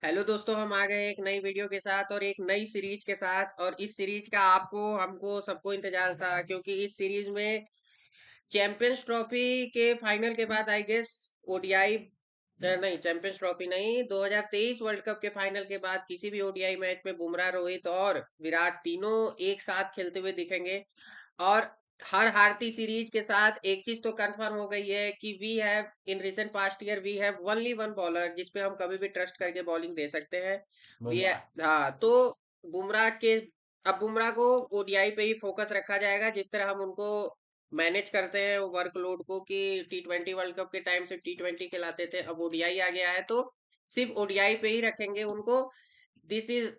Hello दोस्तों, हम आ गए एक नई वीडियो के साथ और एक नई सीरीज के साथ। और इस सीरीज का आपको हमको सबको इंतजार था, क्योंकि इस सीरीज में चैंपियंस ट्रॉफी के फाइनल के बाद आई गेस ओडीआई नहीं, चैंपियंस ट्रॉफी नहीं, 2023 वर्ल्ड कप के फाइनल के बाद किसी भी ओडीआई मैच में बुमराह, रोहित और विराट तीनों एक साथ खेलते हुए दिखेंगे। और हर हारती सीरीज के साथ एक चीज तो कंफर्म हो गई है कि we have in recent past year we have only one bowler जिसपे हम कभी भी ट्रस्ट करके बॉलिंग दे सकते हैं। वी है। बुमराह। हाँ, तो बुमराह के अब बुमराह को ओडीआई पे ही फोकस रखा जाएगा, जिस तरह हम उनको मैनेज करते हैं वर्कलोड को कि टी20 वर्ल्ड कप के टाइम से टी20 खिलाते थे, अब ओडीआई आ गया है तो सिर्फ ओडीआई पे ही रखेंगे उनको। This is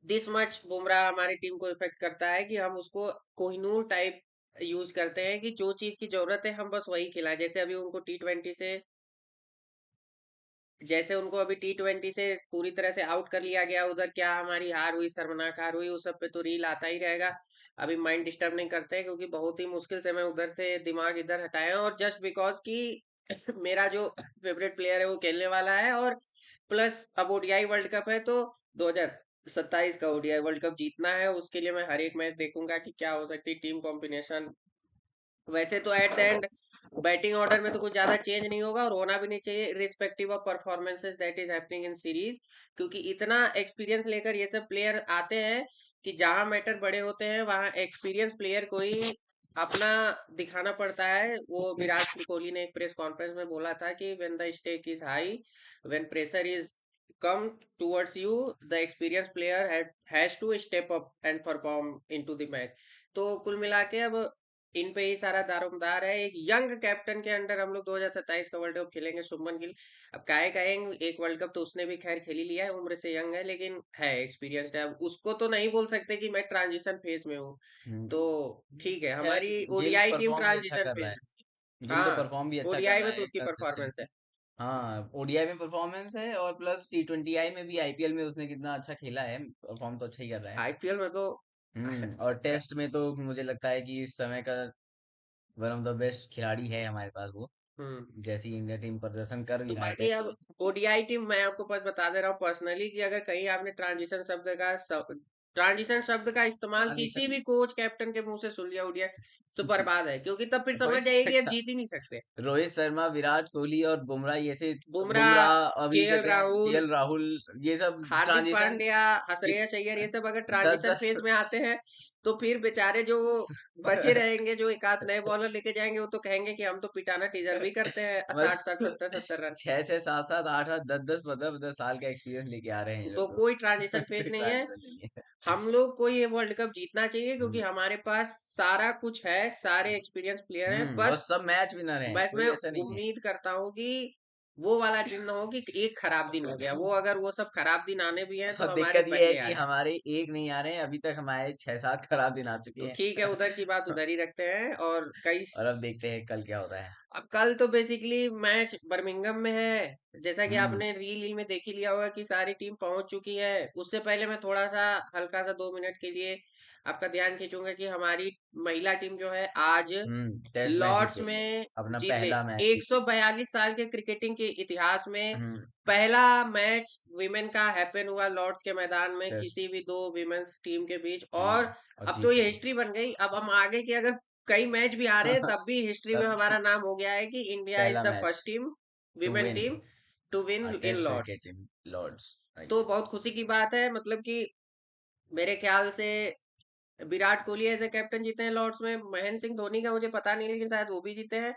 this much Bumrah हमारी टीम को इफेक्ट करता है कि हम उसको कोहिनूर टाइप यूज करते हैं कि जो चीज की जरूरत है हम बस वही खिलाएं। जैसे उनको अभी टी20 से पूरी तरह से आउट कर लिया गया, उधर क्या हमारी हार हुई, शर्मनाक हार हुई, उस सब पे तो रील आता ही रहेगा। अभी माइंड डिस्टर्ब नहीं करते हैं, क्योंकि बहुत ही मुश्किल से मैं उधर से दिमाग इधर हटाया हूं, और जस्ट बिकॉज कि मेरा जो फेवरेट प्लेयर है वो खेलने वाला है। और प्लस अब ओडीआई वर्ल्ड कप है, तो 2027 का ओडीआई वर्ल्ड कप जीतना है, उसके लिए मैं हर एक मैच देखूंगा कि क्या हो सकती है टीम कॉम्बिनेशन। वैसे तो at the end batting order में तो कुछ ज्यादा चेंज नहीं होगा, और होना भी नहीं चाहिए, respective of performances that is happening in series. क्योंकि इतना एक्सपीरियंस लेकर ये सब प्लेयर आते हैं कि जहां मैटर बड़े होते हैं वहां एक्सपीरियंस प्लेयर को ही अपना दिखाना पड़ता है। वो विराट कोहली ने एक प्रेस कॉन्फ्रेंस में बोला था कि when the stake is high, when pressure is come towards you, the experience player has to step up and perform into the match. तो कुल मिला के अब इन पे ही सारा दारोमदार है। एक यंग कैप्टन के अंडर हम लोग 2027 का वर्ल्ड कप खेलेंगे, शुभमन गिल। अब काहे कहेंगे, एक वर्ल्ड कप तो उसने भी खैर खेल ही लिया है, उम्र से यंग है लेकिन है एक्सपीरियंस्ड है। अब उसको तो नहीं बोल सकते कि मैं ट्रांजिशन फेज में हूँ। हम्म, तो ठीक है, खैर हमारी गिल ओडीआई टीम परफॉर्म भी अच्छा ट्रांजिशन कर रहा फेज है। में। गिल तो हाँ, परफॉर्म भी अच्छा कर ओडीआई रहा में तो है उसकी परफॉर्मेंस है। कंसिस्टेंटली। हाँ, ओडीआई में परफॉर्मेंस है और प्लस टी20आई में भी आईपीएल में उसने कितना अच्छा खेला है, परफॉर्म तो अच्छा ही कर रहा है। आईपीएल में तो और टेस्ट में तो मुझे लगता है कि इस समय का वन ऑफ द बेस्ट खिलाड़ी है हमारे पास वो। हम्म। जैसी इंडिया टीम प्रदर्शन कर भी तो रहा है बाकी टेस्ट अब में। ओडीआई टीम, मैं आपको बस बता दे रहा हूँ पर्सनली कि अगर कहीं आपने ट्रांजिशन शब्द का इस्तेमाल किसी ट्रांजिशन भी कोच कैप्टन के मुंह से सुन लिया ओडीआई, तो बर्बाद है, क्योंकि तब फिर समझ रोहित जाइए कि अब शर्मा जीत ही नहीं सकते। रोहित शर्मा, विराट कोहली और बुमराह ये से। बुमराह, बुमराह अभी केएल कहते हैं राहुल, केएल राहुल, ये सब हार्दिक ट्रांजिशन पांड्या, कि श्रेयस अय्यर, ये सब अगर दस ट्रांजिशन दस फेज में आते हैं तो फिर बेचारे जो बचे रहेंगे, जो एक आध नए बॉलर लेके जाएंगे, वो तो कहेंगे कि हम तो पिटाना डिजर्व भी करते हैं, मतलब 60 60 70 70 रन। छह छह सात सात आठ आठ 10 10 15 15 साल का एक्सपीरियंस लेके आ रहे हैं ये तो लोग तो। कोई ट्रांजिशन फेज कोई नहीं है। ट्रांजिशन नहीं है। हम लोग को ये वर्ल्ड कप जीतना चाहिए, क्योंकि हम्म। हमारे पास सारा कुछ है, सारे एक्सपीरियंस प्लेयर हैं। और बस सब मैच विनर हैं, बस मैं कोई ऐसा नहीं है। उम्मीद करता हूँ कि वो वाला दिन ना हो कि एक खराब दिन हो गया, वो अगर वो सब खराब दिन आने भी हैं तो और हमारे दिक्कत ये है पहले आ कि जाए। हमारे एक नहीं आ रहे हैं, अभी तक हमारे 6 7 खराब दिन आ चुके तो हैं। ठीक है, उधर की बात उधर ही रखते हैं। और कई और अब देखते हैं कल क्या होता है। अब कल तो बेसिकली मैच बर्मिंघम में है, जैसा कि हम्म। आपने रील में देख ही लिया होगा कि सारी टीम पहुंच चुकी है। उससे पहले मैं थोड़ा सा हल्का सा 2 मिनट के लिए आपका ध्यान खींचूंगा कि हमारी महिला टीम जो है आज टेस्ट मैच लॉर्ड्स जीते, में अपना जीत गई। पहला मैच जीते। 142 साल के क्रिकेटिंग के इतिहास में हम्म। पहला मैच विमेन का हैपन हुआ लॉर्ड्स के मैदान में, किसी टेस्ट। भी दो विमेन्स टीम के बीच। और और अब तो जीत ये गई। हिस्ट्री बन गई, अब हम आगे की अगर कई मैच भी आ रहे हैं तब भी हिस्ट्री में तब हमारा नाम हो गया है कि इंडिया इज पहला the match first team, to women win team, to win in test Lord's. Cricket in Lord's, तो राइट। बहुत खुशी की बात है, मतलब कि मेरे ख्याल से Virat Kohli as a captain जीते हैं लॉर्ड्स में, महेंद्र सिंह धोनी का मुझे पता नहीं लेकिन शायद वो भी जीते हैं।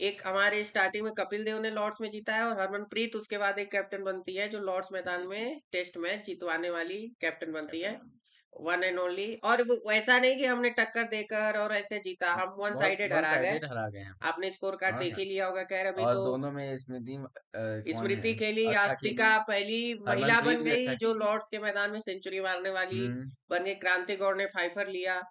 एक हमारे स्टार्टिंग में कपिल देव ने लॉर्ड्स में जीता है, और हरमनप्रीत उसके बाद एक कैप्टन बनती है जो लॉर्ड्स मैदान में टेस्ट मैच जितवाने वाली कैप्टन बनती है, वन एंड ओनली। और वो वैसा नहीं कि हमने टक्कर देकर और ऐसे जीता, हम वन बहुत साइडेड वन हरा गए। साइडेड हरा गए हैं। आपने स्कोर कार्ड और देख क्या। ही लिया होगा, खैर अभी और तो दोनों में स्मृति कौन स्मृति है, खेली, अच्छा आस्तिका खेली। पहली महिला हरमनप्रीत बन भी अच्छा गई जो खेली। लॉर्ड्स के मैदान में सेंचुरी मारने वाली हम्म। बन गई, क्रांति गौड़ ने फाइफर लिया।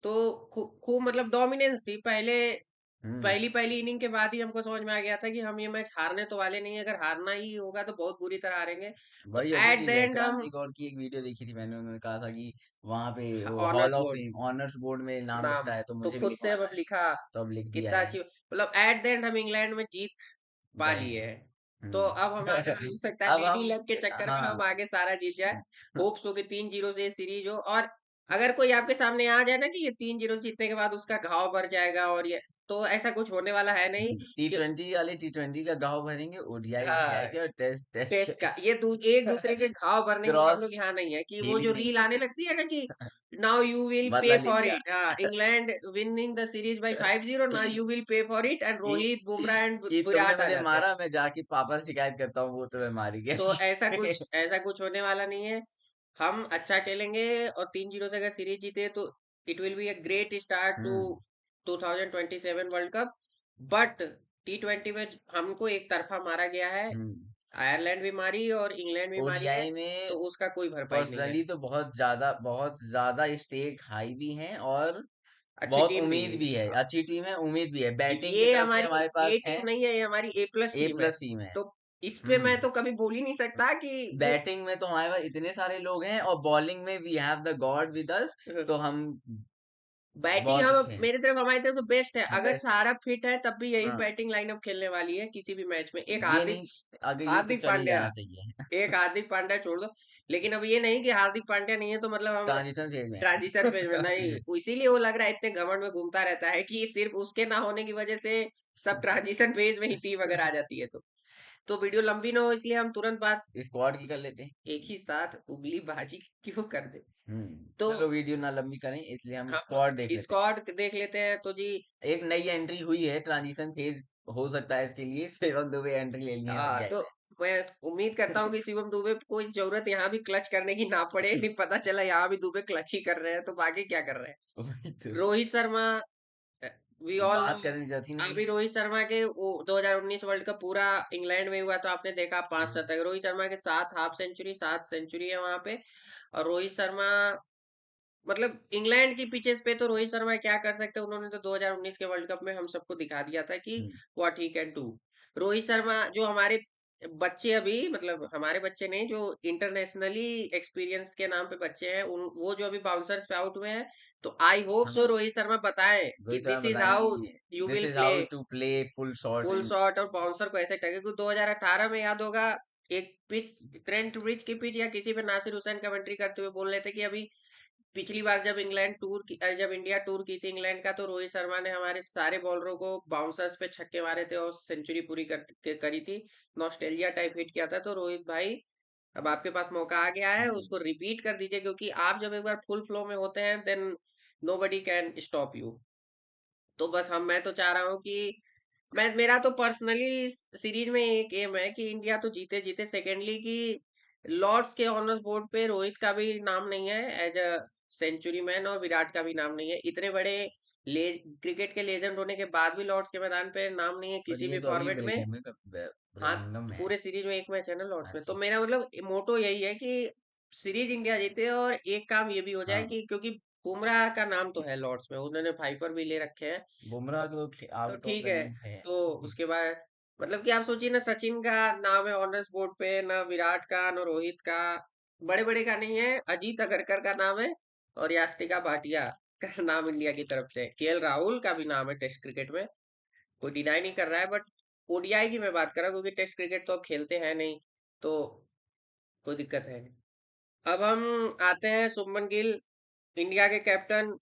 तो खूब मतलब डोमिनेंस थी पहले। हम्म। पहली पहली इनिंग के बाद ही हमको समझ में आ गया था कि हम ये मैच हारने तो वाले नहीं है, अगर हारना ही होगा तो बहुत बुरी तरह हारेंगे। तो बड़ी अच्छी एट द चीज है, एंड हम क्रांति गौड़ की एक वीडियो देखी थी मैंने, उन्होंने कहा था कि वहां पे वो hall honours of board fame honours board में नाम नाम लिखता है, तो तो मुझे भी खुद से लिखवाना अब है। लिखा, तो अब लिख दिया कितना है। अच्छी, मतलब एट द एंड हम इंग्लैंड में जीत पा गए लिए हैं। है। तो अब हमारा हो सकता है अब बेडी हम लक के चक्कर में हम हाँ आगे सारा जीत जाए। होप्स हो कि 3-0 से ये सीरीज हो, और अगर कोई आपके सामने आ जाए ना कि ये 3-0 जीतने के बाद उसका घाव भर जाएगा और ये, तो ऐसा कुछ होने वाला है नहीं। टी कि ट्वेंटी वाले T20 का घाव भरेंगे, ओडीआई के हाँ, आएंगे और टेस्ट टेस्ट टेस्ट का ये एक दूसरे के घाव भरने के लिए हम क्रॉस लोग यहाँ नहीं है कि वो खेल ही जो नहीं रील आने सकते। लगती है ना कि नाउ यू विल पे बदला ले फॉर लिया। इट, हाँ, England winning the series by 5-0, now you will pay for it, and कि रोहित बुमराह एंड कि तुमने विराट आ मुझे जाते हैं। मारा, मैं जाके पापा से शिकायत करता हूँ, वो तुम्हें मार ही तो गया। ऐसा कुछ होने वाला नहीं है। हम अच्छा खेलेंगे और 3-0 से अगर सीरीज जीते तो it will be a great start to hmm 2027 world cup. But T20 में हमको एक तरफा मारा गया है। हम्म आयरलैंड भी मारी और इंग्लैंड भी मारी है, ओडीआई में तो उसका कोई भरपाई नहीं है। पर्सनली तो बहुत ज्यादा स्टेक हाई भी हैं, और अच्छी बहुत टीम भी उम्मीद है। भी है, हाँ, अच्छी टीम है, उम्मीद भी है, बैटिंग की ये तरफ से हमारी हमारे ए पास है। टीम नहीं है, ये हमारी A+ ए टीम है। प्लस टीम है। तो इस पे हम्म मैं तो कभी बोल ही नहीं सकता कि वो बैटिंग में तो हमारे पास इतने सारे लोग हैं, और बॉलिंग में we have the god with us, तो हम बैटिंग बहुत हम अच्छे हैं। मेरी तरफ हमारी तरफ से बेस्ट है। अगर बेस्ट है। सारा फिट है तब भी यही हाँ, बैटिंग लाइनअप खेलने वाली है किसी भी मैच में। एक ये हार्दिक नहीं, अगर ये तो हार्दिक चल ही पांड्या, जाना चाहिए। एक हार्दिक पांड्या छोड़ दो। लेकिन अब ये नहीं कि हार्दिक पांड्या नहीं है तो मतलब हम ट्रांजिशन फेज में ट्रांजिशन फेज में नहीं, इसीलिए वो लग रहा है इतने घमंड में घूमता रहता है कि सिर्फ उसके ना होने की वजह से सब ट्रांजिशन फेज में ही टीम अगर आ जाती है तो वीडियो लंबी ना हो, इसलिए हम तुरंत बात स्क्वाड की कर लेते हैं। एक ही साथ उगली भाजी क्यों कर दे। तो चलो वीडियो ना लंबी करें, इसलिए हम हम स्क्वाड देख लेते हैं। स्क्वाड देख लेते हैं तो जी। एक नई एंट्री हुई है, ट्रांजिशन फेज हो सकता है इसके लिए, शिवम दुबे एंट्री ले लिए हाँ, ओडीआई तो मैं उम्मीद करता हूँ कि शिवम दुबे को कोई जरूरत यहाँ भी क्लच करने की ना पड़े, में। नहीं पता चला यहाँ भी दुबे क्लच ही कर रहे हैं तो बाकी क्या कर रहे हैं। वही तो, Rohit Sharma, we all know. बात करने की जरूरत ही नहीं अभी है। रोहित शर्मा के वो 2019 वर्ल्ड कप पूरा इंग्लैंड में हुआ तो आपने देखा 5 हम्म, शतक रोहित शर्मा के, 7 हाफ सेंचुरी, 7 सेंचुरी है वहां पे। और रोहित शर्मा मतलब इंग्लैंड की पिचेस पे तो रोहित शर्मा क्या कर सकते हैं, उन्होंने तो 2019 के वर्ल्ड कप में हम सबको दिखा दिया था कि hmm, what he can do. Rohit Sharma जो हमारे बच्चे अभी मतलब हमारे बच्चे नहीं, जो इंटरनेशनली एक्सपीरियंस के नाम पे बच्चे हैं उन वो जो अभी बाउंसर्स पे आउट हुए हैं, तो आई होप सो हाँ, रोहित शर्मा बताएं कि रोहित शर्मा दिस इज बताएं हाउ कि you this will is play how to play pull shot pull in. Shot और बाउंसर को ऐसे टके, क्योंकि 2018 में याद होगा एक पिच, ट्रेंट ब्रिज की पिच या किसी पे नासिर हुसैन कमेंट्री करते हुए बोल रहे थे कि अभी पिछली बार जब इंग्लैंड टूर की जब इंडिया टूर की थी इंग्लैंड का, तो रोहित शर्मा ने हमारे सारे बॉलरों को बाउंसर्स पे छक्के मारे थे और सेंचुरी पूरी करी थी। नॉस्टैल्जिया टाइप हिट किया था। तो रोहित भाई अब आपके पास मौका आ गया है, उसको रिपीट कर दीजिए, क्योंकि आप जब एक बार फुल फ्लो में होते हैं then nobody can stop you. तो बस मैं तो चाह रहा हूँ कि मेरा तो पर्सनली सीरीज में एक एम है कि इंडिया तो जीते जीते। सेकेंडली कि लॉर्ड्स के ऑनर्स बोर्ड पे रोहित का भी नाम नहीं है एज अ सेंचुरी मैन, और विराट का भी नाम नहीं है। इतने बड़े क्रिकेट के लेजेंड होने के बाद भी लॉर्ड्स के मैदान पे नाम नहीं है पर किसी ये भी तो अभी फॉर्मेट में। हाँ, ब्रिमिंघम में है। पूरे सीरीज में एक मैच है ना लॉर्ड्स में, अच्छा तो अच्छा। मेरा मतलब मोटो यही है कि सीरीज इंडिया जीते और एक काम ये भी हो जाए हाँ, कि क्योंकि बुमराह का नाम तो है लॉर्ड्स में, उन्होंने फाइपर भी ले रखे हैं। बुमराह तो को तो आउट ऑफ ठीक द है। नेम है। तो उसके बाद मतलब कि आप सोचिए ना, सचिन का नाम है ऑनर्स बोर्ड पे, ना विराट का, ना रोहित का, बड़े बड़े का नहीं है, अजीत अगरकर का नाम है, और यास्टिका भाटिया का नाम इंडिया की तरफ से, केएल राहुल का भी नाम है टेस्ट क्रिकेट में। कोई डिनाई नहीं कर रहा है, बट ओडीआई की मैं बात कर रहा हूँ क्योंकि टेस्ट क्रिकेट तो अब खेलते हैं नहीं, तो कोई दिक्कत है नहीं। अब हम आते हैं शुभमन गिल, इंडिया के captain,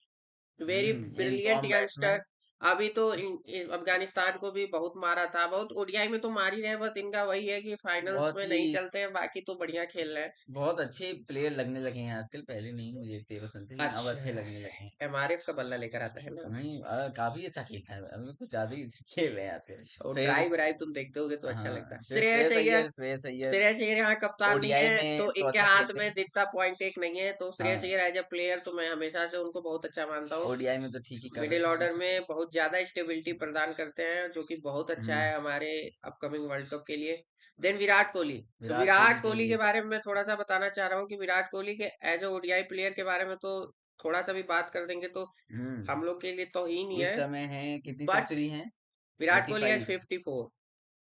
very brilliant inform youngster. Batsman. अभी तो अफगानिस्तान को भी बहुत मारा था, बहुत ओडीआई में तो मार ही रहे हैं, बस इनका वही है कि फाइनल्स बहुत में ही नहीं चलते हैं, बाकी तो बढ़िया खेल रहे हैं। बहुत अच्छे प्लेयर लगने लगे हैं आजकल, पहले नहीं मुझे इतने पसंद थे, लेकिन अब अच्छा, अच्छे लगने लगे हैं। एमआरएफ का बल्ला लेकर आता है ना। नहीं, काफी अच्छा खेलता है, अभी कुछ ज्यादा ही अच्छा खेल रहे हैं आजकल। और फिर ड्राइव व्राइव तुम देखते होगे तो अच्छा लगता है। हाँ, फिर श्रेयस श्रेयस अय्यर, अय्यर, श्रेयस अय्यर श्रेयस अय्यर यहाँ कप्तान नहीं ओडीआई है में तो तो इनके अच्छा हाथ खेलते में हैं। दिखता पॉइंट एक नहीं है, तो श्रेयस हाँ, अय्यर एज ए प्लेयर तो मैं हमेशा से उनको बहुत अच्छा मानता हूँ। ओडीआई में तो ठीक ही कर रहे मिडिल थे ऑर्डर हमेशा। में बहुत ज्यादा स्टेबिलिटी प्रदान करते हैं, जो कि बहुत अच्छा हम्म है हमारे अपकमिंग वर्ल्ड कप के लिए। देन विराट कोहली। तो विराट कोहली विराट के कोहली लिए के तो बारे में मैं थोड़ा सा बताना चाह रहा हूँ कि विराट कोहली के एज ए ओडीआई प्लेयर के बारे में तो थोड़ा सा भी बात कर देंगे तो हम लोग के लिए तो ही नहीं इस है। समय है कितनी बट सेंचुरी है? विराट कोहली हैज 85, 54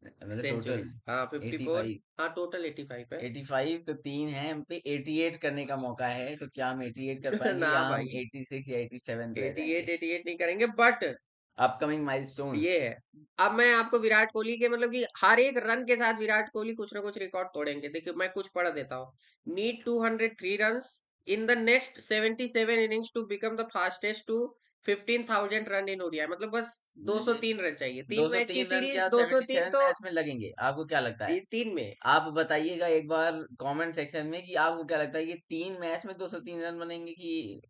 मतलब सेंचुरी, टोटल हाँ 54। 85। हाँ, टोटल 85 है। 85 तो तीन है, हम पे 88 करने का मौका है, तो क्या हम 88 कर पाएंगे, ना या हम भाई, 86 या 87 रह 88 जाएंगे? 88 नहीं करेंगे, बट अपकमिंग माइलस्टोन्स। ये है। अब मैं आपको विराट कोहली के मतलब कि हर एक रन के साथ विराट कोहली कुछ ना कुछ रिकॉर्ड तोड़ेंगे। देखिए मैं कुछ पढ़ देता हूँ। Need 203 runs in the next 77 innings to become the fastest to 15,000 run in ODI. मतलब बस 203 रन चाहिए, दो 3 सौ मैच की तीन रन सीरीज, क्या 203 77 तो मैच में लगेंगे? आपको क्या लगता है? 3 में आप बताइएगा एक बार कमेंट सेक्शन में कि आपको क्या लगता है कि 3 मैच में 203 रन बनेंगे कि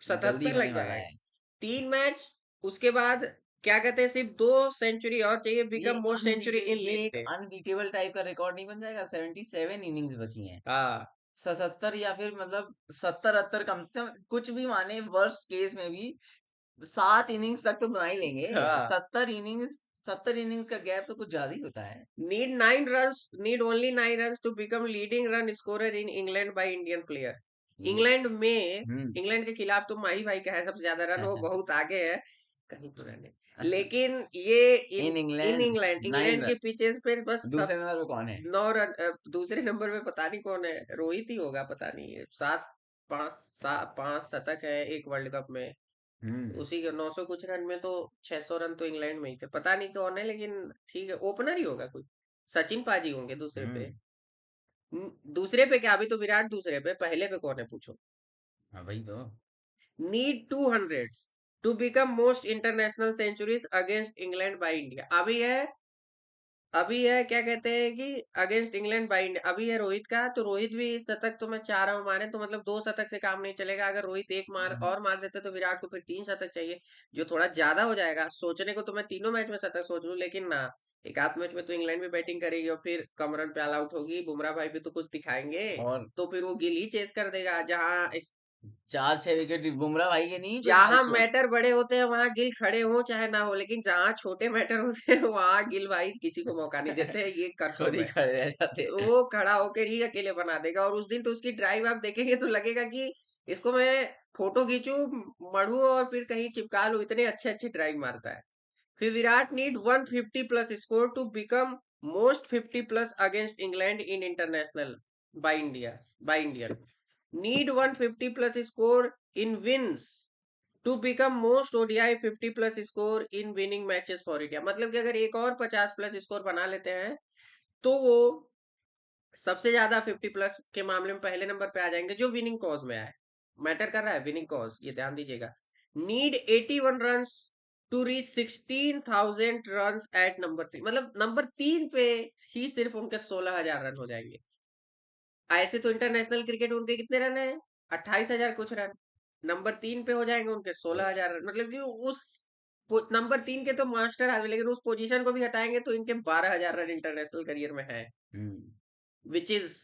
जल्दी 77 लग होने वाला जाएगा है? 3 मैच। उसके बाद क्या कहते हैं, सिर्फ 2 सेंचुरी और चाहिए, ये बिकम मोस्ट सेंचुरी इन ये लिस्ट एक है। अनबीटेबल टाइप का रिकॉर्ड नहीं बन जाएगा? 77 इनिंग्स बची हैं। हाँ 77 या फिर मतलब 70-80 कम से कम, कुछ भी माने वर्स्ट केस में भी 7 इनिंग्स तक तो बना ही लेंगे। हाँ। 70 इनिंग्स का गैप तो कुछ ज्यादा ही होता है। Need only 9 runs to become leading run scorer in England by Indian player. ये हम्म। इंग्लैंड के खिलाफ तो माही भाई का है सबसे ज्यादा रन, वो बहुत आगे है, कहीं पुराने। लेकिन ये इन इन इंग्लैंड नाइन इंग्लैंड के रन पिचेस पे बस सब दूसरे नंबर पे कौन है? 9 रन। दूसरे नंबर पे पता नहीं कौन है, रोहित ही होगा, पता नहीं है। 5 शतक है एक वर्ल्ड कप में, हम्म। उसी के 900 कुछ रन में तो 600 रन तो इंग्लैंड में ही थे, पता नहीं कौन है, लेकिन ठीक है ओपनर ही होगा कोई। सचिन पाजी होंगे दूसरे पे। हम्म। दूसरे पे क्या, अभी तो विराट दूसरे पे, पहले पे कौन है पूछो। हाँ वही तो। Need 200 to become most international centuries against England by India. अभी है क्या कहते हैं कि अगेंस्ट इंग्लैंड बाय इंडिया अभी है रोहित का, तो रोहित भी शतक तो मैं चाह रहा हूँ मारे, तो मतलब 2 शतक से काम नहीं चलेगा। अगर रोहित एक मार हम्म। और मार देते तो विराट को फिर 3 शतक चाहिए, जो थोड़ा ज्यादा हो जाएगा। सोचने को तो मैं तीनों मैच में शतक सोच लूं, लेकिन ना, एक आध मैच में तो इंग्लैंड भी बैटिंग करेगी और फिर कम रन पे ऑल आउट होगी, बुमराह भाई भी तो कुछ दिखाएंगे, और तो फिर वो गिल ही चेस कर देगा। जहां 4-6 विकेट बुमराह भाई के नहीं कोई जहां माइलस्टोन। मैटर बड़े होते हैं वहां गिल खड़े हो चाहे ना हो, लेकिन जहां छोटे मैटर होते हैं वहां गिल भाई किसी को मौका नहीं देते हैं, ये खुद कंफर्म ही है। खड़े रह जाते हैं। वो खड़ा होकर ही अकेले बना देगा, और उस दिन तो उसकी ड्राइव आप देखेंगे तो लगेगा कि इसको मैं फोटो खींचूं, मढ़ू और फिर कहीं चिपका लूं, इतने अच्छे अच्छे ड्राइव मारता है। फिर Virat need 150 plus score to become most 50 plus against England in international by Indian. Need 150 plus score in wins to become most ODI 50 plus score in winning matches for India. मतलब कि अगर एक और 50 प्लस स्कोर बना लेते हैं तो वो सबसे ज्यादा 50 प्लस के मामले में पहले नंबर पे आ जाएंगे, जो विनिंग कॉज में आए। मैटर कर रहा है विनिंग कॉज, ये ध्यान दीजिएगा। Need 81 runs to reach 16,000 runs at number 3। मतलब नंबर 3 पे ही सिर्फ उनके 16,000 रन हो जाएंगे। ऐसे तो इंटरनेशनल क्रिकेट उनके कितने रन है, 28,000 कुछ रन। नंबर 3 पे हो जाएंगे उनके 16,000 रन। मतलब कि उस नंबर 3 के तो मास्टर आदमी, लेकिन उस पोजीशन को भी हटाएंगे तो इनके 12,000 रन इंटरनेशनल करियर में है। हम्म। विच इज,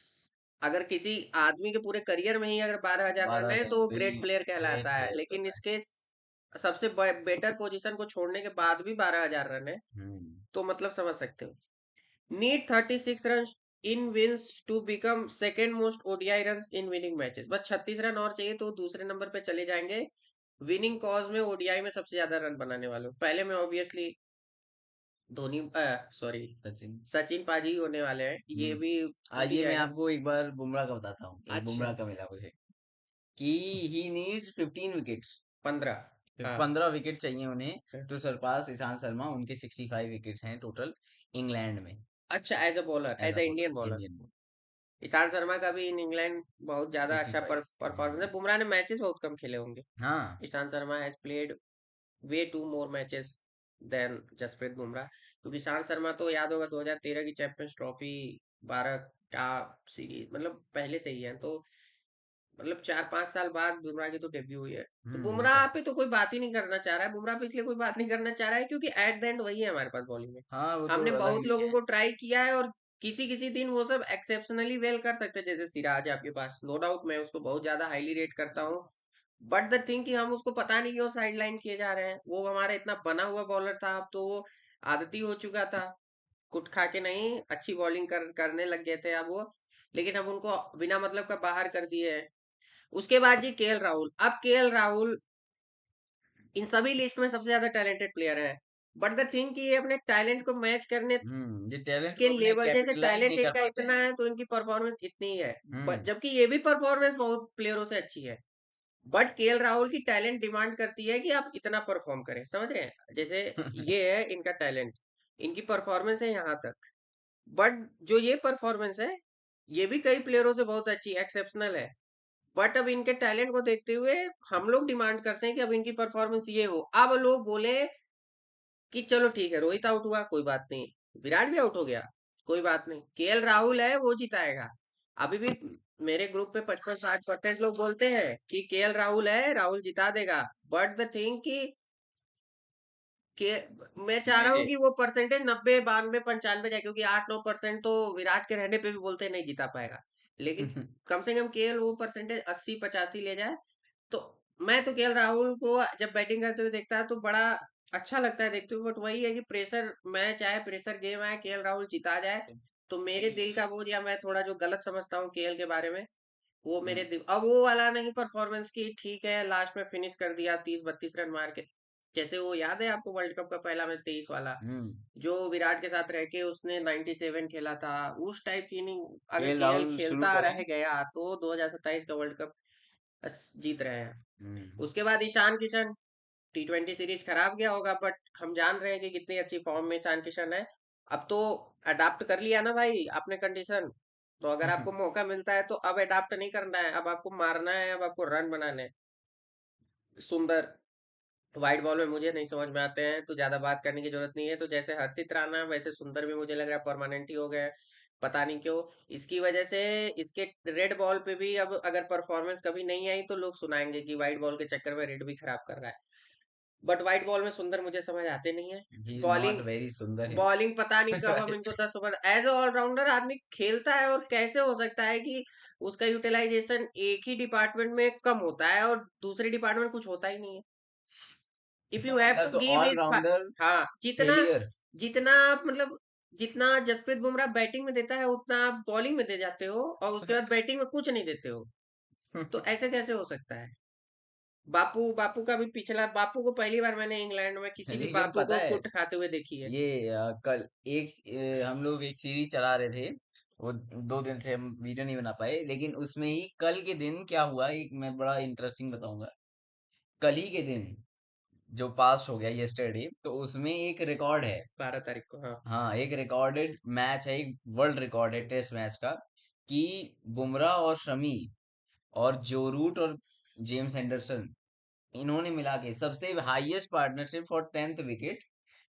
अगर किसी आदमी के पूरे करियर में ही अगर 12,000 रन 12 है है तो वो तो ग्रेट ही प्लेयर ग्रेट कहलाता है, प्लेयर लेकिन होता है। इसके सबसे बेटर पोजीशन को छोड़ने के बाद भी 12,000 रन है, हम्म। तो मतलब समझ सकते हो। Need 36 run in wins to become second most ODI run in winning matches. बस 36 रन और चाहिए तो दूसरे नंबर पे चले जाएंगे विनिंग कॉज में, ओडीआई में सबसे ज्यादा रन बनाने वाले। पहले में ऑब्वियसली धोनी, सॉरी, सचिन। सचिन पाजी ही होने वाले हैं, ये हम्म। भी टूट ही आइए मैं जाएगा। आपको एक बार बुमराह का बताता हूँ। एक अच्छा, बुमराह का मिला मुझे कि ही नीड्स 15 विकेट्स। 15। हाँ 15 विकेट चाहिए उन्हें टू सरपास ईशांत शर्मा। उनके 65 विकेट्स हैं टोटल इंग्लैंड में अच्छा, as a bowler, as as a a Indian bowler bowler Indian bowler. Ishant Sharma का भी इन इंग्लैंड बहुत ज्यादा अच्छा 65। परफॉर्मेंस है। बुमराह ने मैचेस बहुत कम खेले होंगे। हाँ। Ishant Sharma has played way too more matches than Jasprit Bumrah, क्योंकि ईशांत शर्मा तो याद होगा 2013 की चैंपियंस ट्रॉफी, 12 का सीरीज, मतलब पहले से ही है, तो मतलब 4-5 साल बाद बुमराह की तो डेब्यू हुई है। तो वो तो बुमराह है। पे तो कोई बात ही नहीं करना चाह रहा है, बुमराह पे इसलिए कोई बात नहीं करना चाह रहा है क्योंकि एट द एंड वही है हमारे पास बॉलिंग में। हाँ वो तो हमने अलग बहुत ही लोगों है। को ट्राई किया है, और किसी किसी दिन वो सब एक्सेप्शनली वेल कर सकते हैं, जैसे सिराज है आपके पास, नो डाउट मैं उसको बहुत ज्यादा हाईली रेट करता हूँ। बट द थिंग कि हम उसको पता नहीं क्यों साइडलाइन किए जा रहे हैं। वो हमारा इतना बना हुआ बॉलर था, अब तो वो आदती हो चुका था, कुट खा के नहीं, अच्छी बॉलिंग करने लग गए थे अब वो, लेकिन अब उनको बिना मतलब का बाहर कर दिए हैं। उसके बाद जी केएल राहुल। अब केएल राहुल इन सभी लिस्ट में सबसे ज्यादा टैलेंटेड प्लेयर है, बट द थिंग कि ये अपने टैलेंट को मैच करने ये टैलेंट के को अपने लेवल, जैसे कैपिटलाइज टैलेंट नहीं कर इनका पाते इतना हैं। है तो इनकी परफॉर्मेंस इतनी ही है, हम्म। जबकि ये भी परफॉर्मेंस बहुत प्लेयरों से अच्छी है। बट केएल राहुल की टैलेंट डिमांड करती है कि आप इतना परफॉर्म करें, समझ रहे हैं? जैसे ये है इनका टैलेंट, इनकी परफॉर्मेंस है यहाँ तक। बट जो ये परफॉर्मेंस है, ये भी कई प्लेयरों से बहुत अच्छी एक्सेप्शनल है। बट अब इनके टैलेंट को देखते हुए हम लोग डिमांड करते हैं कि अब इनकी परफॉर्मेंस ये हो। अब लोग बोले कि चलो ठीक है, रोहित आउट हुआ कोई बात नहीं, विराट भी आउट हो गया कोई बात नहीं, केएल राहुल है वो जिताएगा। अभी भी मेरे ग्रुप पे 55-60% लोग बोलते हैं कि केएल राहुल है, राहुल जिता देगा। बट द थिंग कि मैं चाह रहा हूँ मेरे कि वो परसेंटेज 90 92 95 जाए, क्योंकि 8 9% तो विराट के रहने पे भी बोलते हैं नहीं जिता पाएगा। लेकिन कम से कम केएल वो परसेंटेज 80 85 ले जाए। तो मैं तो केएल राहुल को जब बैटिंग करते हुए देखता है तो बड़ा अच्छा लगता है देखते हुए। बट वही है कि प्रेशर, मैं चाहे प्रेशर गेम आए केएल राहुल जिता जाए, तो मेरे दिल का बोझ या मैं थोड़ा जो गलत समझता हूँ केएल के बारे में, वो मेरे दिल, अब वो वाला नहीं परफॉर्मेंस की, ठीक है लास्ट में फिनिश कर दिया 30 32 रन मार के। जैसे वो याद है आपको वर्ल्ड कप का पहला मैच 23 वाला, हम्म जो विराट के साथ रह के उसने 97 खेला था, उस टाइप की इनिंग अगर केएल केएल राहुल शुरू खेलता करें। रह गया तो 2027 का वर्ल्ड कप जीत रहे हैं। हम्म उसके बाद ईशान किशन, T20 सीरीज खराब गया होगा, बट हम जान रहे हैं कि कितनी अच्छी फॉर्म में ईशान किशन है। अब तो अडाप्ट कर लिया ना भाई आपने कंडीशन, तो अगर आपको मौका मिलता है तो अब अडाप्ट नहीं करना है, अब आपको मारना है, अब आपको रन बनाने हैं। सुंदर व्हाइट बॉल में मुझे नहीं समझ में आते हैं, तो ज्यादा बात करने की जरूरत नहीं है। तो जैसे हर्षित राणा वैसे सुंदर भी मुझे लग रहा है परमानेंट ही हो गए हैं। पता नहीं क्यों, इसकी वजह से इसके रेड बॉल पे भी अब अगर परफॉर्मेंस कभी नहीं आई तो लोग सुनाएंगे कि व्हाइट बॉल के चक्कर में रेड भी खराब कर रहा है। बट व्हाइट बॉल में सुंदर मुझे समझ आते नहीं है। He is bowling, not very सुंदर हिम। बॉलिंग पता नहीं कब हम इनको 10 ओवर एज ए ऑलराउंडर आदमी खेलता है, और कैसे हो सकता है कि उसका यूटिलाइजेशन एक ही डिपार्टमेंट में कम होता है और दूसरे डिपार्टमेंट कुछ होता ही नहीं है। इफ यू हैव मतलब टू तो गिव इज, ऑलराउंडर हाँ जितना, फेलियर। जितना मतलब जितना जसप्रीत बुमराह बैटिंग में देता है उतना आप बॉलिंग में दे जाते हो, और उसके बाद बैटिंग में कुछ नहीं देते हो। तो ऐसे कैसे हो सकता है? बापू, बापू का भी पिछला, बापू को पहली बार मैंने इंग्लैंड में किसी भी लेकिन बापू पता को है कुट खाते हुए देखी है। ये कल हम लोग एक सीरीज चला रहे थे। वो 2 दिन से हम वीडियो नहीं बना पाए, लेकिन उसमें ही कल के दिन क्या हुआ एक मैं बड़ा इंटरेस्टिंग बताऊंगा। कल ही के दिन जो पास हो गया यस्टरडे, तो उसमें एक रिकॉर्ड है। 12 तारीख को, हाँ। हाँ, एक रिकॉर्डेड मैच है, एक वर्ल्ड रिकॉर्ड है टेस्ट मैच का, कि बुमराह और शमी और जो रूट और जेम्स एंडरसन, इन्होंने मिला के सबसे highest partnership for 10th wicket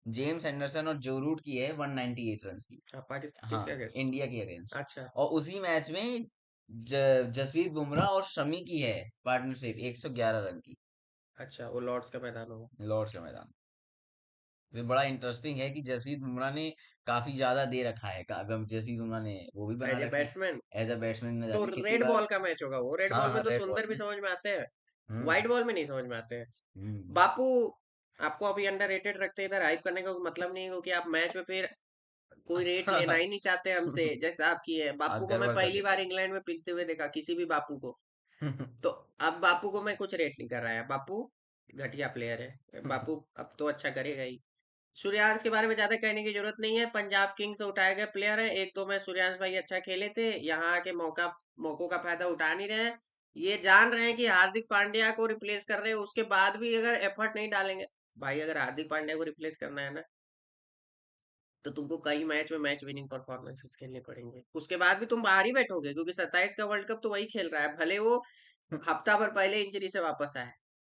James Anderson और जो रूट की है 198 रन की। हाँ पाकिस्तान हाँ, किसके अगेंस्ट? इंडिया के अगेंस्ट। अच्छा। और उसी मैच में जसप्रीत बुमराह और शमी की है पार्टनरशिप 111 रन की, अच्छा वो लॉर्ड्स का मैदान होगा। लॉर्ड्स का मैदान। ये बड़ा इंटरेस्टिंग है कि जसप्रीत बुमराह ने काफी ज्यादा दे रखा है, अगर जसप्रीत बुमराह ने वो भी बना एज ए रखी बैट्समैन, एज अ बैट्समैन में तो जाके कितनी रेड बार। बॉल का मैच होगा वो, रेड हाँ बॉल में हाँ, तो रेड बॉल सुंदर भी में। समझ में आते हैं, हम्म व्हाइट बॉल में नहीं समझ में आते हैं। हम्म। बापू आपको अभी अंडररेटेड रखते हैं, इधर हाइप करने का कोई मतलब नहीं है, क्योंकि आप मैच में फिर कोई रेट लेना ही नहीं चाहते हमसे जैसा आप किए हैं। हाँ, बापू को मैं गड़बड़ कर पहली देते बार इंग्लैंड में पीटते हुए देखा, किसी भी बापू को। हैं। तो अब बापू को मैं कुछ रेट नहीं कर रहा है, बापू घटिया प्लेयर है बापू, अब तो अच्छा करेगा ही। सूर्यांश के बारे में ज्यादा कहने की जरूरत नहीं है, पंजाब किंग्स से उठाए गए प्लेयर है। एक दो मैच सूर्यांश भाई अच्छा खेले थे, यहाँ आके मौकों का फायदा उठा नहीं रहे हैं। ये जान रहे हैं कि हार्दिक पांड्या को रिप्लेस कर रहे हैं, उसके बाद भी अगर एफर्ट नहीं डालेंगे, भाई अगर हार्दिक पांड्या को रिप्लेस करना है ना, तो तुमको कई मैच में मैच विनिंग परफॉर्मेंसेस खेलने पड़ेंगे, उसके बाद भी तुम बाहर ही बैठोगे, क्योंकि 27 का वर्ल्ड कप तो वही खेल रहा है, भले वो हफ्ता भर पहले इंजरी से वापस आया।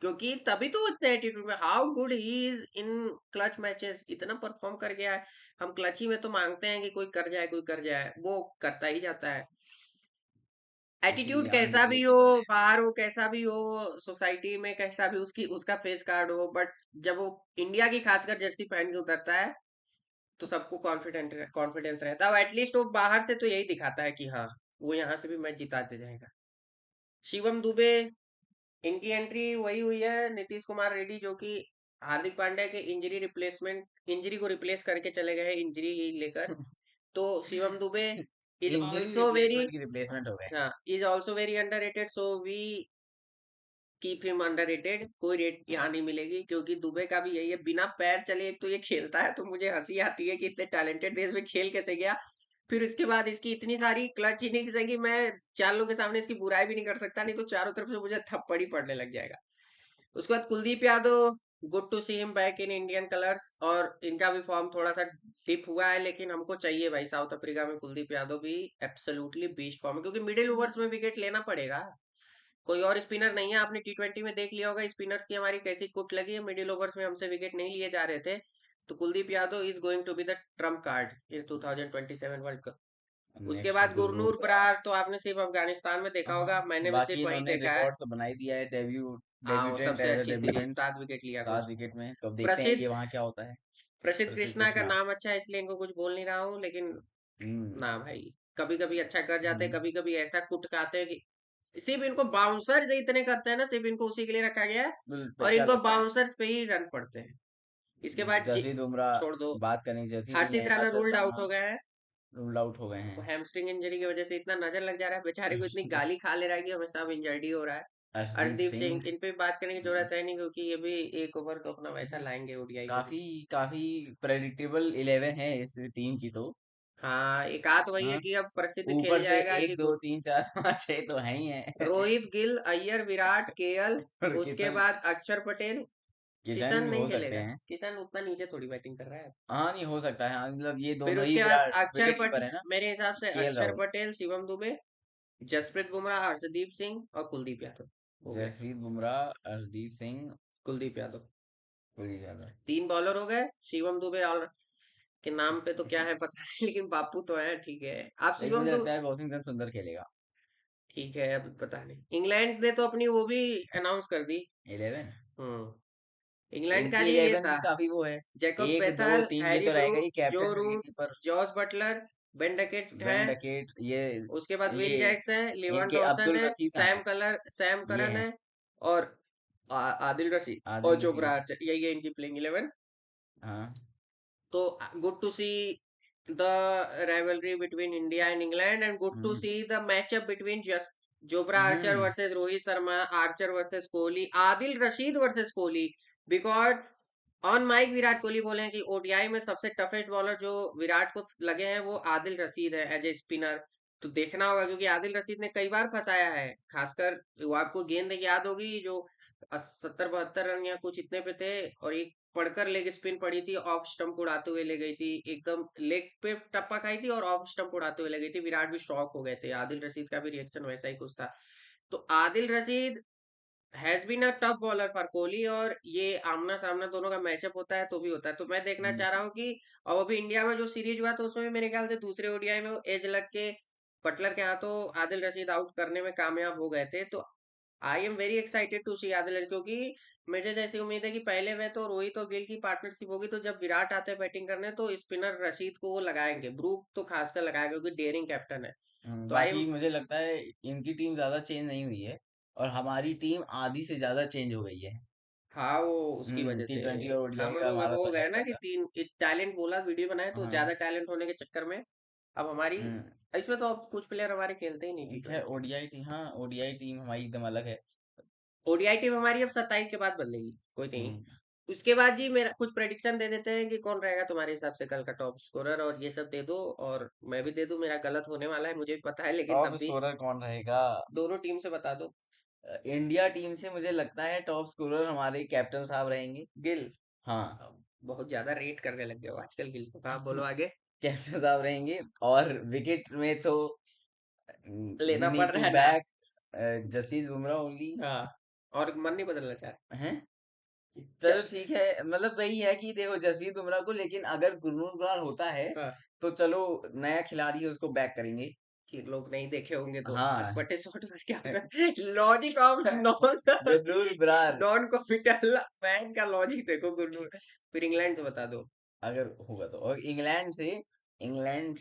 क्योंकि तभी तो इतने एटीट्यूड में, how good he is in clutch matches, इतना परफॉर्म कर गया है। हम क्लच ही में तो मांगते हैं कि कोई कर जाए, कोई कर जाए, वो करता ही जाता है। एटीट्यूड इसीलिए कैसा भी हो, अनरिप्लेसेबल है। बाहर हो कैसा भी हो, सोसाइटी में कैसा भी उसकी उसका फेस कार्ड हो, बट जब वो इंडिया की खासकर जर्सी पहन के उतरता है तो सबको कॉन्फिडेंस रहता है, एटलीस्ट वो बाहर से तो यही दिखाता है कि हाँ वो यहाँ से भी मैच जिताते जाएगा। शिवम दुबे, इनकी एंट्री वही हुई है, नीतीश कुमार रेड्डी जो कि हार्दिक पांड्या के इंजरी को रिप्लेस करके चले गए हैं, इंजरी ही लेकर। तो Shivam Dube is injury also very, replacement की रिप्लेसमेंट हो गए। हाँ is also very underrated, so we keep him underrated. कोई रेट यहाँ नहीं मिलेगी, क्योंकि दुबे का भी यही है, बिना पैर चले एक तो ये खेलता है, तो मुझे हंसी आती है कि इतने टैलेंटेड देश में खेल कैसे गया। फिर उसके बाद इसकी इतनी सारी क्लच इनिंग्स है कि मैं चार लोगों के सामने इसकी बुराई भी नहीं कर सकता, नहीं तो चारों तरफ से मुझे थप्पड़ ही पड़ने लग जाएगा। उसके बाद Kuldeep Yadav, good to see him back in Indian colours, और इनका भी फॉर्म थोड़ा सा डिप हुआ है, लेकिन हमको चाहिए भाई साउथ अफ्रीका में कुलदीप यादव भी एब्सोल्युटली बीस्ट फॉर्म है, क्योंकि मिडिल ओवर्स में विकेट लेना पड़ेगा। कोई और स्पिनर नहीं है, आपने टी20 में देख लिया होगा स्पिनर्स की हमारी कैसी कुट लगी है, मिडिल ओवर्स में हमसे विकेट नहीं लिए जा रहे थे। तो Kuldeep Yadav is going to be the trump card in 2027 world cup. उसके नेक्स्ट बाद गुरनूर गुरनूर बरार। बरार तो आपने सिर्फ अफगानिस्तान में देखा होगा, हाँ, मैंने भी बाकी सिर्फ वहीं इन्होंने देखा है। रिकॉर्ड तो बना ही दिया है। हाँ, वो डेब्यूटेंट सबसे एज अ अच्छी सीरीज डेब्यूटेंट 7 विकेट लिया था 7 विकेट में। तो अब देखते हैं प्रसिद्ध कि वहाँ क्या होता है। प्रसिद्ध प्रसिद्ध कृष्णा का कृष्णा। नाम अच्छा है इसलिए इनको कुछ बोल नहीं रहा हूँ, लेकिन हम्म। ना भाई, कभी कभी अच्छा कर जाते हैं, हम्म। कभी कभी ऐसा कुटकाते हैं कि सिर्फ इनको बाउंसर से इतने करते हैं ना, सिर्फ इनको उसी के लिए रखा गया है, और बेकार इनको लगता है। बाउंसर्स पे ही रन पड़ते हैं। इसके बाद जसप्रीत बुमराह। छोड़ दो, बात करें जसप्रीत हर्षित बुमराह, राणा हर्षद रूल्ड आउट राणा हो गए हैं। रूल्ड आउट हो गए हैं। हैमस्ट्रिंग इंजरी की वजह से इतना नजर लग जा रहा है बेचारे को, इतनी गाली खा ले रहा है कि हमेशा अब इंजर्ड ही हो रहा है। अर्शदीप अर्शदीप सिंह। सिंह, इन पे बात करने की जरूरत है नहीं, क्योंकि ये भी एक ओवर तो अपना वैसा लाएंगे ओडीआई में भी। काफी काफी प्रेडिक्टेबल 11 है इस टीम की तो। हाँ, एक आध वही है हाँ, कि अब प्रसिद्ध खेल ऊपर से जाएगा कि 1 2 3 4 5 6 तो है ही है। रोहित, गिल, अय्यर, विराट, केएल। और उसके किशन। बाद अक्षर पटेल। किशन किशन भी नहीं हो सकते खेलेगा, हैं। किशन उतना नीचे थोड़ी बैटिंग कर रहा है। हाँ, नहीं हो सकता है। हाँ, मतलब ये फिर दोनों ही उसके बाद विराट अक्षर विकेट कीपर पटेल, है ना। मेरे हिसाब से केएल अक्षर राहुल। पटेल, शिवम दुबे, जसप्रीत बुमराह, हर्षदीप सिंह और कुलदीप यादव हो गए। जसप्रीत बुमराह, अर्शदीप सिंह, कुलदीप यादव, कुलदीप यादव। 3 बॉलर हो गए। शिवम दुबे और के नाम पे तो क्या है पता नहीं, लेकिन बापू तो है, ठीक है। आप लेकिन शिवम मुझे दु लगता है वॉशिंगटन सुंदर खेलेगा। ठीक है, अब पता नहीं, इंग्लैंड ने तो अपनी वो भी अनाउंस कर दी। 11। हम्म। इंग्लैंड का इनकी जी ये 11 था, भी काफी वो है। जैकब 1 2 बेथल, 3 ये हैरी तो रहेगा ही, ब्रूक, जो captain wicket Root, keeper. Jos Buttler, Ben Duckett है। बेन डकेट ये। उसके बाद विल ये जैक्स है, लिवान इनके डॉसन अब्दुल है, रशीद कहाँ है? सैम ये करन है है, और आदिल रशीद और आदिल चोपड़ा रशीद। आर्चर, यही है इनकी प्लेइंग 11। हाँ। तो good to see the rivalry between India and England, and good to hmm. see the matchup between just Jofra Archer hmm. versus Rohit Sharma, Archer versus Kohli, Adil Rashid versus Kohli, because on mic Virat Kohli बोले हैं कि ODI में सबसे toughest bowler जो विराट को लगे हैं वो आदिल रशीद है एज ए स्पिनर। तो देखना होगा, क्योंकि आदिल रशीद ने कई बार फंसाया है, खासकर वो आपको गेंद याद होगी जो 70 72 रन या कुछ इतने पे थे, और एक पड़कर लेग स्पिन पड़ी थी, ऑफ स्टंप उड़ाते हुए ले गई थी, एकदम लेग पे टप्पा खाई थी और ऑफ स्टंप उड़ाते हुए ले गई थी, विराट भी शॉक हो गए थे। आदिल रशीद का भी रिएक्शन वैसा ही कुछ था। तो Adil Rashid has been a tough bowler for Kohli, और ये आमना सामना दोनों का मैचअप होता है तो भी होता है। तो मैं देखना चाह रहा हम्म। हूँ कि अब अभी इंडिया में जो सीरीज हुआ, तो उसमें मेरे ख्याल से दूसरे ओडीआई में वो एज लग के बटलर के हाथों आदिल रशीद आउट करने में कामयाब हो गए थे। तो I am very excited to see Adil Rashid, क्योंकि मुझे जैसी उम्मीद है कि पहले में तो रोहित और गिल की पार्टनरशिप होगी, तो जब विराट आते हैं बैटिंग करने तो स्पिनर रशीद को वो लगाएंगे, ब्रूक तो खासकर लगाएंगे क्योंकि डेयरिंग कैप्टन है। तो आई बाकी एम, मुझे लगता है इनकी टीम ज्यादा चेंज नहीं हुई है, और हमारी टीम आधी से ज्यादा चेंज हो गई है। हाँ, वो उसकी वजह टी से ट्वेंटी और ओडीआई हम का लोग अब हमारा हो तो है गए ना कि ज्यादा। तीन टैलेंट बोला, वीडियो बनाए तो हाँ। ज्यादा टैलेंट होने के चक्कर में अब हमारी, हम्म। इसमें तो अब कुछ प्लेयर हमारे खेलते ही नहीं टी है ट्वेंटी। ODI team. हाँ, ओडीआई टीम हमारी एकदम अलग है। ओडीआई टीम हमारी अब 27 के बाद बदलेगी, कोई नहीं। हम्म। उसके बाद जी मेरा कुछ प्रेडिक्शन दे देते हैं कि कौन रहेगा तुम्हारे हिसाब से कल का टॉप स्कोरर, और ये सब दे दो, और मैं भी दे दूं, मेरा गलत होने वाला है मुझे भी पता है, लेकिन टॉप तब भी स्कोरर कौन रहेगा? दोनों टीम से बता दो। इंडिया टीम से मुझे लगता है टॉप स्कोरर हमारे कैप्टन साहब रहेंगे। गिल, हाँ। अब बहुत ज्यादा रेट करने लग गए हो आजकल गिल को। हाँ, बोलो आगे। कैप्टन साहब रहेंगे। और विकेट में तो वी लेना पड़ नीड रहा टू है ना। Back Jasprit Bumrah only. हाँ, और मन नहीं बदलना चाह हैं। रहे। चलो ठीक है, मतलब वही है कि देखो जसप्रीत बुमराह को, लेकिन अगर गुरनूर बरार होता है हाँ, तो चलो, नया खिलाड़ी है उसको बैक करेंगे। कि लोग नहीं देखे होंगे तो हाँ। अटपटे शॉट मार के आता है। Logic of non Gurnoor Brar non capital man का लॉजिक देखो गुरनूर। फिर इंग्लैंड से बता दो। अगर होगा तो। और इंग्लैंड इंग्लैंड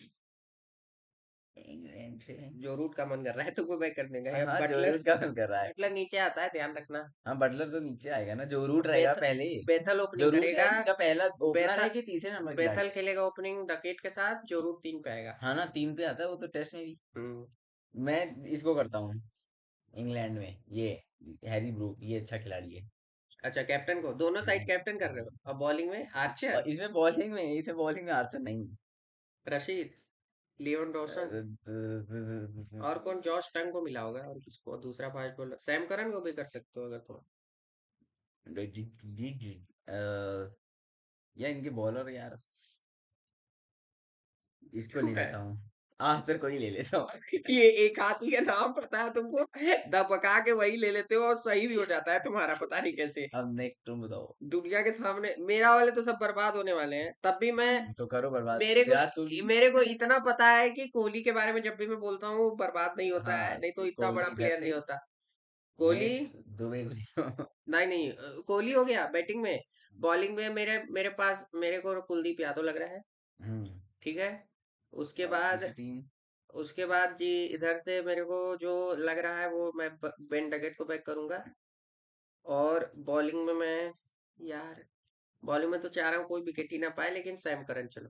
से। जो रूट का मन कर रहा है तुमको बैक करने का, या हाँ, जो बटलर। रूट का मन कर रहा है। बटलर नीचे आता है, ध्यान रखना। हाँ, बटलर तो नीचे आएगा ना, जो रूट रहेगा बेथ पहले। बेथल जो ओपनिंग रूट करेगा। शायद इनका पहला ओपनर है बेथल कि तीसरे नंबर खिलाड़ी। बेथल खेलेगा ओपनिंग डकेट के साथ, जो रूट 3 पे आएगा। हाँ ना, 3 पे आता है वो तो टेस्ट में भी। हम्म। मैं इसको करता हूँ इंग्लैंड में, ये हैरी ब्रूक, ये अच्छा खिलाड़ी है। अच्छा, कैप्टन को दोनों साइड हाँ। कैप्टन कर रहे हो, और बॉलिंग में आर्चर, और इसमें बॉलिंग में आर्चर नहीं। रशीद। Leon Dawson. और कौन, जॉश टंग को मिला होगा, और किसको, दूसरा फास्ट बॉलर सैम करन को भी कर सकते हो अगर तो। या इनके बॉलर यार, इसको नहीं लेता हूँ, आर्चर को ही ले लेता हूँ। ये एक आदमी का नाम पता है तुमको, दबका के वही ले लेते हो और सही भी हो जाता है तुम्हारा, पता नहीं कैसे। अब नेक्स्ट तुम बताओ। दुनिया के सामने मेरा वाले तो सब बर्बाद होने वाले हैं, तब भी मैं, तो करो बर्बाद, मेरे को विराट कोहली। मेरे को इतना पता है कि कोहली के बारे में जब भी मैं बोलता हूँ वो बर्बाद नहीं होता है, हाँ, नहीं तो इतना बड़ा कोहली इधर प्लेयर से, नहीं होता। कोहली, नेक्स्ट दुबे को लियो। नहीं नहीं, कोहली हो गया बैटिंग में। बॉलिंग में मेरे मेरे पास, मेरे को कुलदीप यादव लग रहा है। हम्म। ठीक है। उसके और बाद, दूसरी टीम? उसके बाद जी इधर से मेरे को जो लग रहा है वो मैं बेन डगेट को बैक करूंगा। और बॉलिंग में मैं, यार बॉलिंग में तो चाह रहा हूँ कोई विकेट ही ना पाए, लेकिन सैम करन चलो।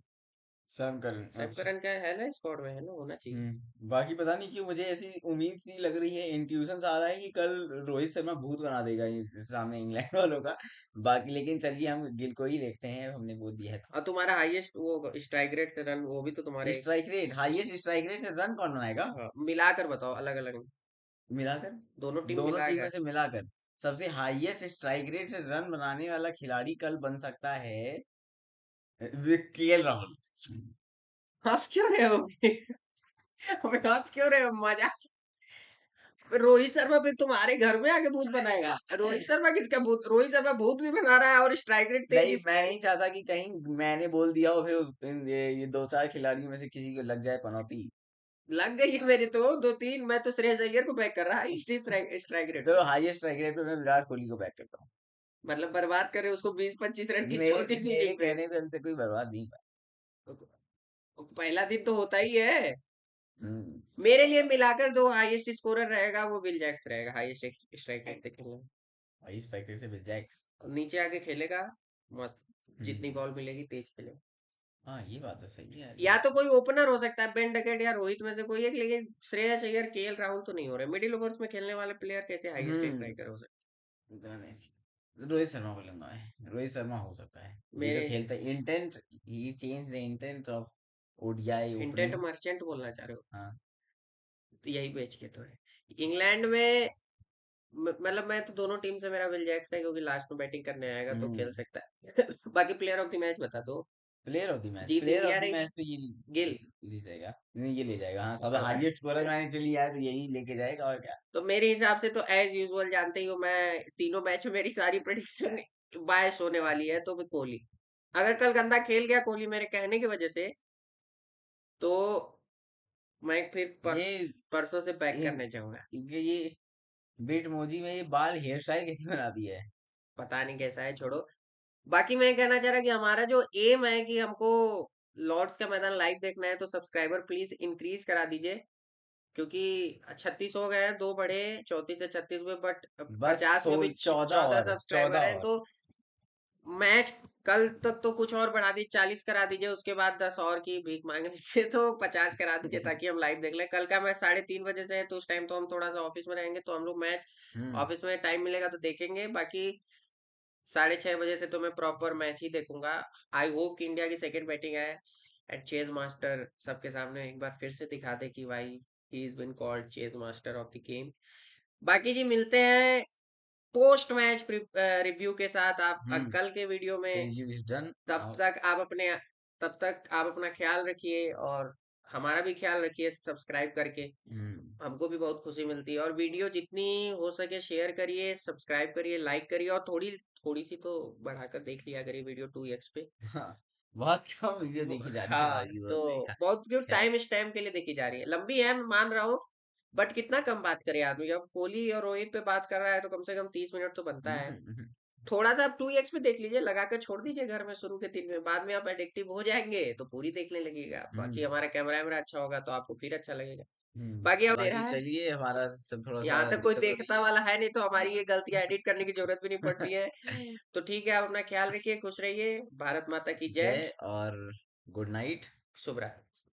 सैम करन, सैम अच्छा। करन का है ना, स्क्वाड में है ना, होना चाहिए। बाकी पता नहीं क्यों मुझे ऐसी उम्मीद सी लग रही है, इंट्यूशन आ रहा है कि कल रोहित शर्मा भूत बना देगा सामने इंग्लैंड वालों का। बाकी लेकिन चलिए, हम गिल को ही देखते हैं, हमने बोल दिया है और तुम्हारा हाईएस्ट वो स्ट्राइक रेट से रन, वो भी तो तो। तुम्हारे। Strike rate, highest strike rate से रन कौन बनाएगा? हाँ, मिलाकर बताओ, अलग अलग, मिलाकर, दोनों टीम दोनों टीमें मिलाकर। से मिलाकर सबसे हाईएस्ट स्ट्राइक रेट से रन बनाने वाला खिलाड़ी कल बन सकता है केएल राहुल। हंस क्यों रहे हो? अबे हंस क्यों रहे हो, मजाक। रोहित शर्मा भी तुम्हारे घर में आके भूत बनाएगा? रोहित शर्मा किसका भूत, रोहित शर्मा भूत भी बना रहा है और स्ट्राइक रेट तेज नहीं, मैं इसका। नहीं चाहता कि कहीं मैंने बोल दिया हो, फिर ये दो चार खिलाड़ियों में से किसी को लग जाए पनौती। लग गई है मेरे तो दो तीन, मैं तो श्रेयस अय्यर को बैक कर रहा है इस स्ट्राइक रेट पे। चलो, हाईएस्ट स्ट्राइक रेट पे मैं विराट कोहली को बैक करता हूँ। मतलब बर्बाद करे उसको 20-25 रन की मेरे छोटी सी मेरे लीड पे। कहने पे अभी तक कोई बर्बाद नहीं हुआ। पहला दिन तो होता ही है। हम्म। मेरे लिए मिलाकर दो हाईएस्ट स्कोरर रहेगा, वो विल जैक्स रहेगा हाईएस्ट स्ट्राइक रेट से खेलने। हाईएस्ट स्ट्राइक रेट से विल जैक्स। नीचे आके खेलेगा मस्त, जितनी हम्म। बॉल मिलेगी तेज खेलेगा। हाँ, ये बात तो सही है यार या ये। तो कोई ओपनर हो सकता है, बेन डकेट या रोहित में से कोई एक, लेकिन श्रेयस अय्यर केएल राहुल तो नहीं हो रहे। मिडिल ओवर्स में खेलने वाले प्लेयर कैसे हाईएस्ट हम्म। स्ट्राइकर हो सकते पता नहीं। रोहित शर्मा को लूंगा मैं, रोहित शर्मा हो सकता है। हैं? ये जो मेरे खेलता है intent, he change the intent of ODI intent opening. Merchant बोलना चाह रहे हो? हाँ। तो यही बेच के तो है इंग्लैंड में। मतलब मैं तो दोनों टीम से मेरा विल जैक्स है, क्योंकि लास्ट में बैटिंग करने आएगा तो खेल हम्म। सकता है। बाकी प्लेयर ऑफ द मैच बता दो। Player of the match, Jeet player of India the रहेगी। मैच तो ये गिल। ले जाएगा। नहीं, ये ले जाएगा, हाँ, सबसे हाँ, हाईएस्ट स्कोरर मैंने चली आया तो यही लेके जाएगा, और क्या। तो मेरे हिसाब से तो एज यूजुअल जानते ही हो, मैं तीनों मैच में मेरी सारी प्रेडिक्शन बायस होने वाली है, तो मैं कोहली। अगर कल गंदा खेल गया कोहली मेरे कहने की वजह से, तो मैं फिर ये परसों से बैक इन, करने जाऊंगा। इनके ये बिटमोजी में ये बाल हेयर स्टाइल कैसे बना दिया है? पता नहीं कैसा है, छोड़ो। बाकी मैं कहना चाह रहा कि हमारा जो एम है कि हमको लॉर्ड्स का मैदान लाइव देखना है, तो सब्सक्राइबर प्लीज इंक्रीज करा दीजिए। क्योंकि 36 हो गए हैं, दो बढ़े, 34 से 36 हुए, बट बस 50 में भी 14 14 और सब्सक्राइबर 14 हैं, और। तो मैच कल तक तो कुछ और बढ़ा दीजिए, 40 करा दीजिए, उसके बाद 10 और की भीख मांग लीजिए, तो 50 करा दीजिए ताकि हम लाइव देख लें। कल का मैच 3:30 बजे से है, तो उस टाइम तो हम थोड़ा सा ऑफिस में रहेंगे, तो हम लोग मैच हम्म। ऑफिस में टाइम मिलेगा तो देखेंगे। बाकी 6:30 बजे से तो मैं प्रॉपर मैच ही देखूंगा। आई होप कि इंडिया की सेकंड बैटिंग है एंड चेज मास्टर सबके सामने एक बार फिर से दिखा दे कि भाई he is been called chase master of the game. बाकी जी मिलते हैं पोस्ट मैच रिव्यू के साथ, आप हम्म। कल के वीडियो में। रिव्यू इज डन तब नाउ। तक आप अपने तब तक आप अपना ख्याल रखिए, और हमारा भी ख्याल रखिए सब्सक्राइब करके। हम्म। हमको भी बहुत खुशी मिलती है, और वीडियो जितनी हो सके शेयर करिए, सब्सक्राइब करिए, लाइक करिए, और थोड़ी थोड़ी सी तो बढ़ाकर देख लिया करिए वीडियो 2x पे। हाँ, बहुत कम वीडियो देखी जा रही है हाँ, भाई, तो बोल देखा। बहुत क्यों खैर। टाइम इस टाइम के लिए देखी जा रही है, लंबी है मैं मान रहा हूँ। बट कितना कम बात करे आदमी, अब कोहली और रोहित पे बात कर रहा है तो कम से कम 30 मिनट तो बनता है। हम्म। थोड़ा सा आप 2x पे देख लीजिए, लगा कर छोड़ दीजिए घर में शुरू के 3 में, बाद में आप एडिक्टिव हो जाएंगे तो पूरी देखने लगेगा। बाकी हम्म। हमारा कैमरा वैमरा अच्छा होगा तो आपको फिर अच्छा लगेगा। बाकी अब दे बाकी रहा है, चलिए, हमारा सब थोड़ा सा यहाँ तक कोई दिक्कत हो रही देखता वाला है नहीं, तो हमारी ये गलतियां एडिट करने की जरूरत भी नहीं पड़ती है। है। तो ठीक है, आप अपना ख्याल रखिए, खुश रहिए, भारत माता की जय। जय और गुड नाइट। शुभ रात्रि।